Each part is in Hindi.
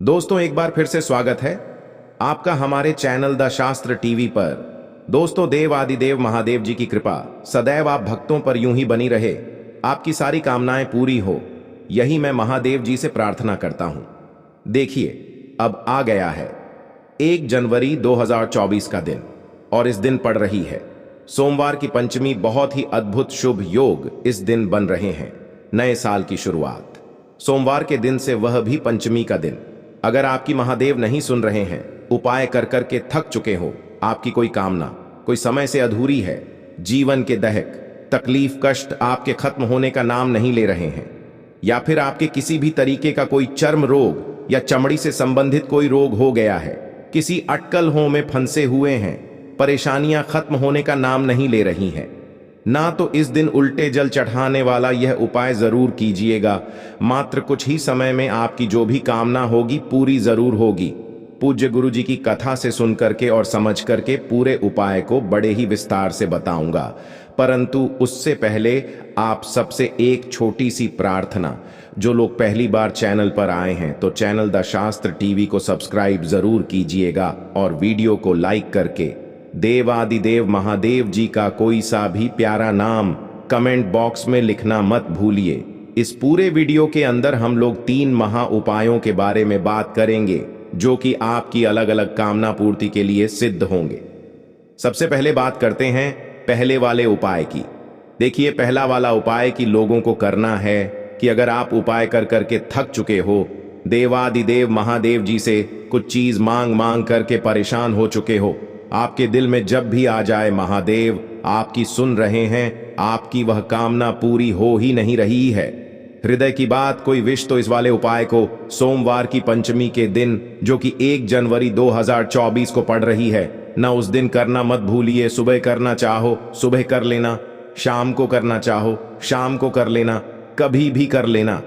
दोस्तों एक बार फिर से स्वागत है आपका हमारे चैनल द शास्त्र टीवी पर। दोस्तों देव आदिदेव महादेव जी की कृपा सदैव आप भक्तों पर यूं ही बनी रहे, आपकी सारी कामनाएं पूरी हो, यही मैं महादेव जी से प्रार्थना करता हूं। देखिए अब आ गया है 1 जनवरी 2024 का दिन और इस दिन पड़ रही है सोमवार की पंचमी। बहुत ही अद्भुत शुभ योग इस दिन बन रहे हैं। नए साल की शुरुआत सोमवार के दिन से, वह भी पंचमी का दिन। अगर आपकी महादेव नहीं सुन रहे हैं, उपाय कर कर के थक चुके हो, आपकी कोई कामना कोई समय से अधूरी है, जीवन के दहक तकलीफ कष्ट आपके खत्म होने का नाम नहीं ले रहे हैं, या फिर आपके किसी भी तरीके का कोई चर्म रोग या चमड़ी से संबंधित कोई रोग हो गया है, किसी अटकल हो में फंसे हुए हैं, परेशानियां खत्म होने का नाम नहीं ले रही हैं, ना तो इस दिन उल्टे जल चढ़ाने वाला यह उपाय जरूर कीजिएगा। मात्र कुछ ही समय में आपकी जो भी कामना होगी पूरी जरूर होगी। पूज्य गुरु जी की कथा से सुन करके और समझ करके पूरे उपाय को बड़े ही विस्तार से बताऊंगा, परंतु उससे पहले आप सबसे एक छोटी सी प्रार्थना। जो लोग पहली बार चैनल पर आए हैं तो चैनल द शास्त्र टीवी को सब्सक्राइब जरूर कीजिएगा और वीडियो को लाइक करके देवादिदेव महादेव जी का कोई सा भी प्यारा नाम कमेंट बॉक्स में लिखना मत भूलिए। इस पूरे वीडियो के अंदर हम लोग 3 महा उपायों के बारे में बात करेंगे जो कि आपकी अलग अलग कामना पूर्ति के लिए सिद्ध होंगे। सबसे पहले बात करते हैं पहले वाले उपाय की। देखिए पहला वाला उपाय कि लोगों को करना है कि अगर आप उपाय कर करके थक चुके हो, देवादिदेव महादेव जी से कुछ चीज मांग मांग करके परेशान हो चुके हो, आपके दिल में जब भी आ जाए महादेव आपकी सुन रहे हैं, आपकी वह कामना पूरी हो ही नहीं रही है, हृदय की बात कोई विश, तो इस वाले उपाय को सोमवार की पंचमी के दिन जो कि 1 जनवरी 2024 को पड़ रही है ना, उस दिन करना मत भूलिए। सुबह करना चाहो सुबह कर लेना, शाम को करना चाहो शाम को कर लेना, कभी भी कर लेना,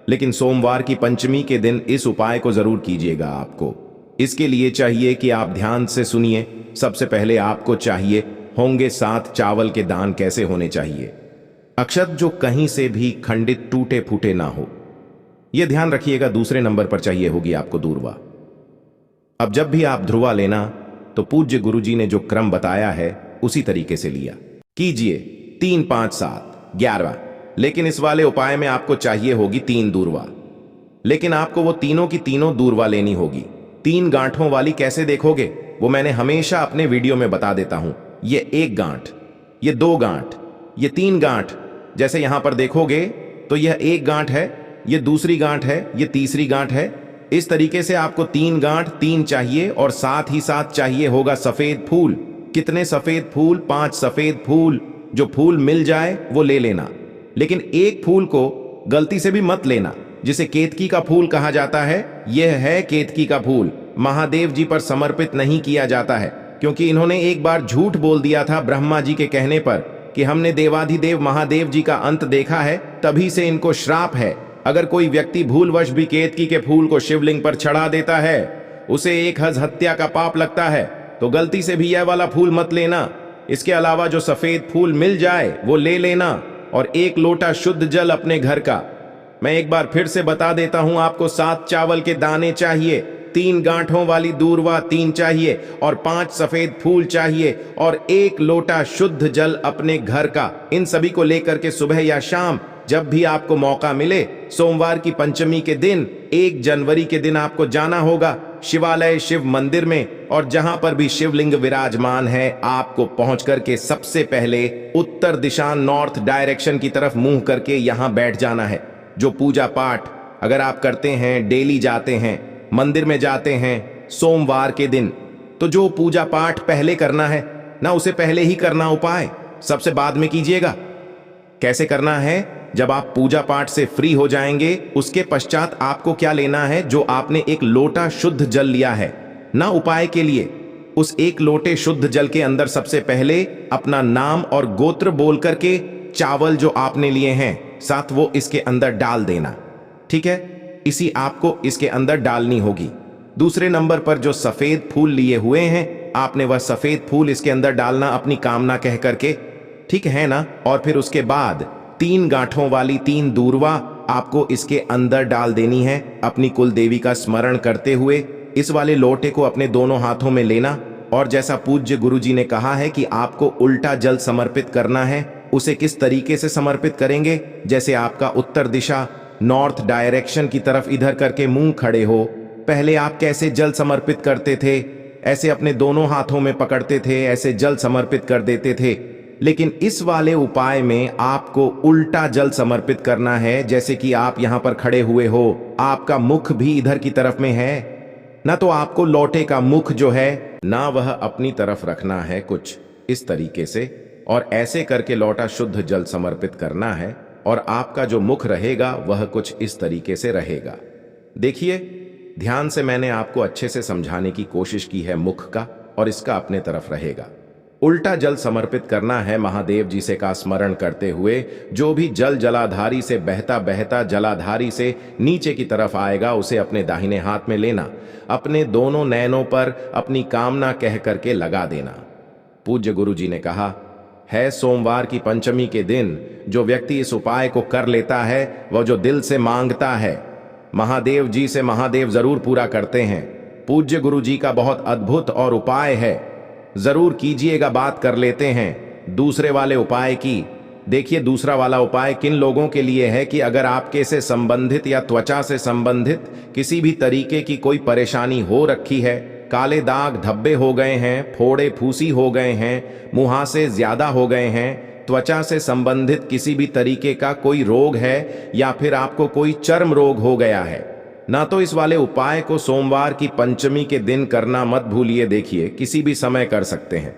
लेकिन सोमवार की पंचमी के दिन इस उपाय को जरूर कीजिएगा। आपको इसके लिए चाहिए कि आप ध्यान से सुनिए। सबसे पहले आपको चाहिए होंगे 7 चावल के दान। कैसे होने चाहिए? अक्षत जो कहीं से भी खंडित टूटे फूटे ना हो, यह ध्यान रखिएगा। दूसरे नंबर पर चाहिए होगी आपको दूर्वा। अब जब भी आप ध्रुवा लेना तो पूज्य गुरु जी ने जो क्रम बताया है उसी तरीके से लिया कीजिए। 3 5 7 11, लेकिन इस वाले उपाय में आपको चाहिए होगी 3 दूर्वा, लेकिन आपको वो तीनों की तीनों दूर्वा लेनी होगी। 3 गांठों वाली कैसे देखोगे वो मैंने हमेशा अपने वीडियो में बता देता हूं। ये 1 गांठ, ये 2 गांठ, ये 3 गांठ। जैसे यहां पर देखोगे तो यह 1 गांठ है, ये दूसरी गांठ है, ये तीसरी गांठ है। इस तरीके से आपको 3 गांठ 3 चाहिए और साथ ही साथ चाहिए होगा सफेद फूल। कितने सफेद फूल? 5 सफेद फूल। जो फूल मिल जाए वो ले लेना, लेकिन एक फूल को गलती से भी मत लेना, जिसे केतकी का फूल कहा जाता है। यह है केतकी का फूल। महादेव जी पर समर्पित नहीं किया जाता है, क्योंकि इन्होंने एक बार झूठ बोल दिया था ब्रह्मा जी के कहने पर कि हमने देवाधिदेव महादेव जी का अंत देखा है, तभी से इनको श्राप है। अगर कोई व्यक्ति भूलवश भी केतकी के फूल को शिवलिंग पर चढ़ा देता है, उसे 1 हज हत्या का पाप लगता है। तो गलती से भी यह वाला फूल मत लेना। इसके अलावा जो सफेद फूल मिल जाए वो ले लेना, और 1 लोटा शुद्ध जल अपने घर का। मैं एक बार फिर से बता देता हूं, आपको 7 चावल के दाने चाहिए, 3 गांठों वाली दूर्वा 3 चाहिए और 5 सफेद फूल चाहिए और 1 लोटा शुद्ध जल अपने घर का। इन सभी को लेकर के सुबह या शाम जब भी आपको मौका मिले, सोमवार की पंचमी के दिन 1 जनवरी के दिन आपको जाना होगा शिवालय शिव मंदिर में, और जहां पर भी शिवलिंग विराजमान है आपको पहुंच करके सबसे पहले उत्तर दिशा नॉर्थ डायरेक्शन की तरफ मुंह करके यहां बैठ जाना है। जो पूजा पाठ अगर आप करते हैं, डेली जाते हैं मंदिर में जाते हैं सोमवार के दिन, तो जो पूजा पाठ पहले करना है ना, उसे पहले ही करना। उपाय सबसे बाद में कीजिएगा। कैसे करना है? जब आप पूजा पाठ से फ्री हो जाएंगे उसके पश्चात आपको क्या लेना है? जो आपने 1 लोटा शुद्ध जल लिया है ना उपाय के लिए, उस 1 लोटे शुद्ध जल के अंदर सबसे पहले अपना नाम और गोत्र बोल करके चावल जो आपने लिए हैं साथ वो इसके अंदर डाल देना। ठीक है, इसी आपको इसके अंदर डालनी होगी। दूसरे नंबर पर जो सफेद फूल लिए हुए हैं, आपने वह सफेद फूल इसके अंदर डालना अपनी कामना कह करके, ठीक है ना। और फिर उसके बाद 3 गांठों वाली 3 दूर्वा आपको इसके अंदर डाल देनी है। अपनी कुल देवी का स्मरण करते हुए इस वाले लोटे को अपने दोनों हाथों में लेना और जैसा पूज्य गुरुजी ने कहा है कि आपको उल्टा जल समर्पित करना है, उसे किस तरीके से समर्पित करेंगे, जैसे आपका उत्तर दिशा नॉर्थ डायरेक्शन की तरफ इधर करके मुंह खड़े हो। पहले आप कैसे जल समर्पित करते थे, ऐसे अपने दोनों हाथों में पकड़ते थे, ऐसे जल समर्पित कर देते थे। लेकिन इस वाले उपाय में आपको उल्टा जल समर्पित करना है, जैसे कि आप यहां पर खड़े हुए हो, आपका मुख भी इधर की तरफ में है ना, तो आपको लोटे का मुख जो है ना वह अपनी तरफ रखना है कुछ इस तरीके से, और ऐसे करके लोटा शुद्ध जल समर्पित करना है और आपका जो मुख रहेगा वह कुछ इस तरीके से रहेगा। देखिए ध्यान से, मैंने आपको अच्छे से समझाने की कोशिश की है मुख का, और इसका अपने तरफ रहेगा। उल्टा जल समर्पित करना है महादेव जी से का स्मरण करते हुए। जो भी जल जलाधारी से बहता बहता जलाधारी से नीचे की तरफ आएगा उसे अपने दाहिने हाथ में लेना, अपने दोनों नैनों पर अपनी कामना कह करके लगा देना। पूज्य गुरु जी ने कहा है, सोमवार की पंचमी के दिन जो व्यक्ति इस उपाय को कर लेता है, वह जो दिल से मांगता है महादेव जी से महादेव जरूर पूरा करते हैं। पूज्य गुरु जी का बहुत अद्भुत और उपाय है, जरूर कीजिएगा। बात कर लेते हैं दूसरे वाले उपाय की। देखिए दूसरा वाला उपाय किन लोगों के लिए है कि अगर आपके से संबंधित या त्वचा से संबंधित किसी भी तरीके की कोई परेशानी हो रखी है, काले दाग धब्बे हो गए हैं, फोड़े फूसी हो गए हैं, मुहासे ज्यादा हो गए हैं, त्वचा से संबंधित किसी भी तरीके का कोई रोग है, या फिर आपको कोई चर्म रोग हो गया है ना, तो इस वाले उपाय को सोमवार की पंचमी के दिन करना मत भूलिए। देखिए किसी भी समय कर सकते हैं,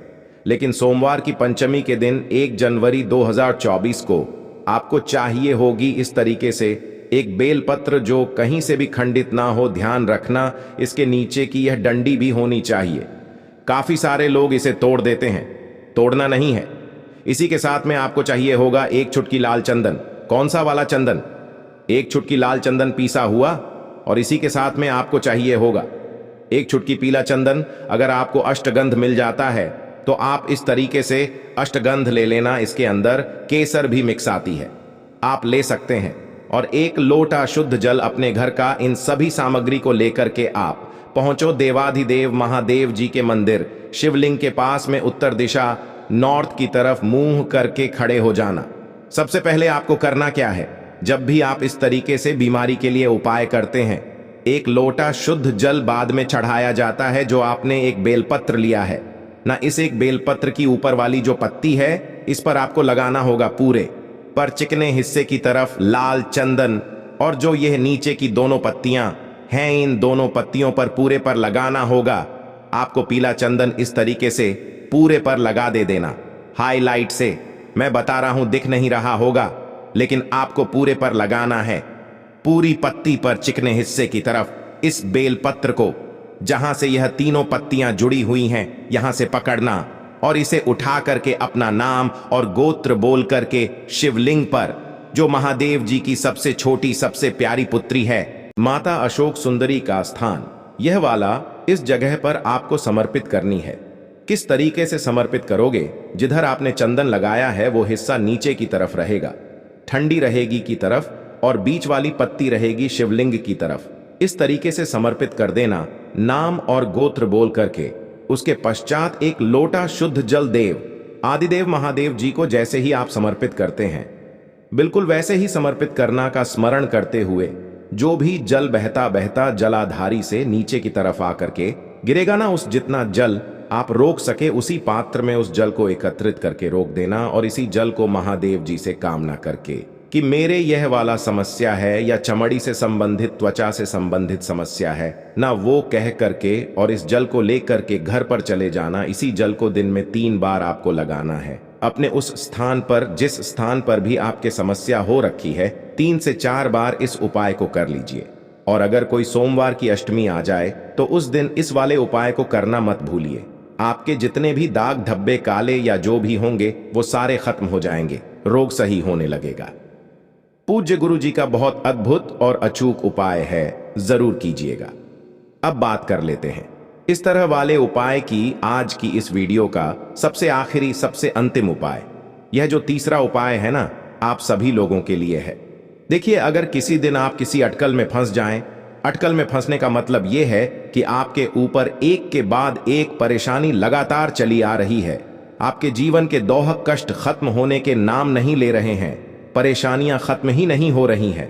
लेकिन सोमवार की पंचमी के दिन 1 जनवरी 2024 को आपको चाहिए होगी इस तरीके से एक बेलपत्र जो कहीं से भी खंडित ना हो। ध्यान रखना इसके नीचे की यह डंडी भी होनी चाहिए। काफी सारे लोग इसे तोड़ देते हैं, तोड़ना नहीं है। इसी के साथ में आपको चाहिए होगा 1 चुटकी लाल चंदन। कौन सा वाला चंदन? 1 चुटकी लाल चंदन पीसा हुआ, और इसी के साथ में आपको चाहिए होगा 1 चुटकी पीला चंदन। अगर आपको अष्टगंध मिल जाता है तो आप इस तरीके से अष्टगंध ले लेना। इसके अंदर केसर भी मिक्स आती है, आप ले सकते हैं। और 1 लोटा शुद्ध जल अपने घर का। इन सभी सामग्री को लेकर के आप पहुंचो देवाधिदेव महादेव जी के मंदिर, शिवलिंग के पास में उत्तर दिशा नॉर्थ की तरफ मुंह करके खड़े हो जाना। सबसे पहले आपको करना क्या है, जब भी आप इस तरीके से बीमारी के लिए उपाय करते हैं, 1 लोटा शुद्ध जल बाद में चढ़ाया जाता है, जो आपने एक बेलपत्र लिया है ना, इस एक बेलपत्र की ऊपर वाली जो पत्ती है इस पर आपको लगाना होगा पूरे पर चिकने हिस्से की तरफ लाल चंदन, और जो यह नीचे की दोनों पत्तियां हैं इन दोनों पत्तियों पर पूरे पर लगाना होगा। आपको पीला चंदन इस तरीके से पूरे पर लगा दे देना हाईलाइट से। मैं बता रहा हूं दिख नहीं रहा होगा, लेकिन आपको पूरे पर लगाना है, पूरी पत्ती पर चिकने हिस्से की तरफ इस बेलपत्र को, जहां से यह तीनों पत्तियां जुड़ी हुई हैं, यहां से पकड़ना और इसे उठा करके अपना नाम और गोत्र बोल करके शिवलिंग पर, जो महादेव जी की सबसे छोटी सबसे प्यारी पुत्री है माता अशोक सुंदरी का स्थान, यह वाला इस जगह पर आपको समर्पित करनी है। किस तरीके से समर्पित करोगे, जिधर आपने चंदन लगाया है वो हिस्सा नीचे की तरफ रहेगा, ठंडी रहेगी की तरफ, और बीच वाली पत्ती रहेगी शिवलिंग की तरफ। इस तरीके से समर्पित कर देना नाम और गोत्र बोल करके। उसके पश्चात 1 लोटा शुद्ध जल देव आदिदेव महादेव जी को जैसे ही आप समर्पित करते हैं, बिल्कुल वैसे ही समर्पित करना का स्मरण करते हुए, जो भी जल बहता बहता जलाधारी से नीचे की तरफ आकर के गिरेगा ना, उस जितना जल आप रोक सके उसी पात्र में उस जल को एकत्रित करके रोक देना, और इसी जल को महादेव जी से कामना करके कि मेरे यह वाला समस्या है या चमड़ी से संबंधित त्वचा से संबंधित समस्या है ना, वो कह करके और इस जल को लेकर के घर पर चले जाना। इसी जल को दिन में 3 बार आपको लगाना है अपने उस स्थान पर, जिस स्थान पर भी आपके समस्या हो रखी है। 3 से 4 बार इस उपाय को कर लीजिए। और अगर कोई सोमवार की अष्टमी आ जाए तो उस दिन इस वाले उपाय को करना मत भूलिए। आपके जितने भी दाग धब्बे काले या जो भी होंगे वो सारे खत्म हो जाएंगे, रोग सही होने लगेगा। पूज्य गुरु जी का बहुत अद्भुत और अचूक उपाय है, जरूर कीजिएगा। अब बात कर लेते हैं इस तरह वाले उपाय की आज की इस वीडियो का सबसे आखिरी सबसे अंतिम उपाय। यह जो तीसरा उपाय है ना, आप सभी लोगों के लिए है। देखिए, अगर किसी दिन आप किसी अटकल में फंस जाएं, अटकल में फंसने का मतलब यह है कि आपके ऊपर एक के बाद एक परेशानी लगातार चली आ रही है। आपके जीवन के दोहक कष्ट खत्म होने के नाम नहीं ले रहे हैं, परेशानियां खत्म ही नहीं हो रही हैं।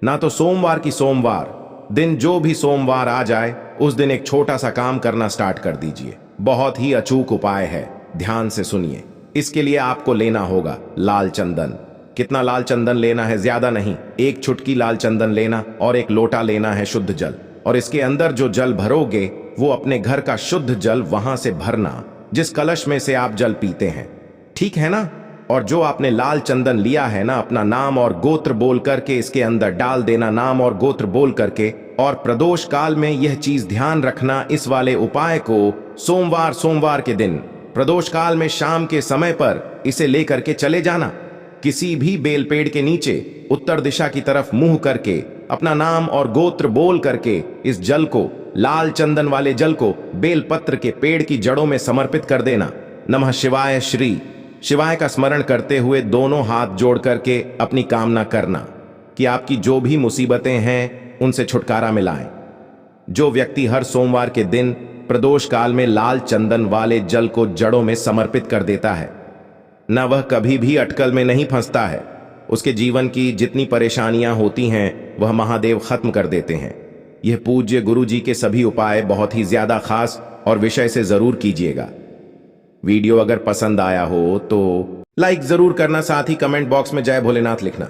ना तो सोमवार की सोमवार दिन, जो भी सोमवार आ जाए उस दिन एक छोटा सा काम करना स्टार्ट कर दीजिए। बहुत ही अचूक उपाय है, ध्यान से सुनिए। इसके लिए आपको लेना होगा लाल चंदन। कितना लाल चंदन लेना है? ज्यादा नहीं, एक चुटकी लाल चंदन लेना और एक लोटा लेना है शुद्ध जल। और इसके अंदर जो जल भरोगे वो अपने घर का शुद्ध जल वहां से भरना जिस कलश में से आप जल पीते हैं, ठीक है ना? और जो आपने लाल चंदन लिया है ना, अपना नाम और गोत्र बोल करके इसके अंदर डाल देना, नाम और गोत्र बोल करके। और प्रदोष काल में यह चीज ध्यान रखना, इस वाले उपाय को सोमवार के दिन प्रदोष काल में शाम के समय पर इसे लेकर के चले जाना। किसी भी बेल पेड़ के नीचे उत्तर दिशा की तरफ मुंह करके अपना नाम और गोत्र बोल करके इस जल को, लाल चंदन वाले जल को बेल पत्र के पेड़ की जड़ों में समर्पित कर देना। नमः शिवाय, श्री शिवाय का स्मरण करते हुए दोनों हाथ जोड़ करके अपनी कामना करना कि आपकी जो भी मुसीबतें हैं उनसे छुटकारा मिलाएं। जो व्यक्ति हर सोमवार के दिन प्रदोष काल में लाल चंदन वाले जल को जड़ों में समर्पित कर देता है, न वह कभी भी अटकल में नहीं फंसता है। उसके जीवन की जितनी परेशानियां होती हैं वह महादेव खत्म कर देते हैं। यह पूज्य गुरु जी के सभी उपाय बहुत ही ज्यादा खास और विषय से जरूर कीजिएगा। वीडियो अगर पसंद आया हो तो लाइक जरूर करना, साथ ही कमेंट बॉक्स में जय भोलेनाथ लिखना।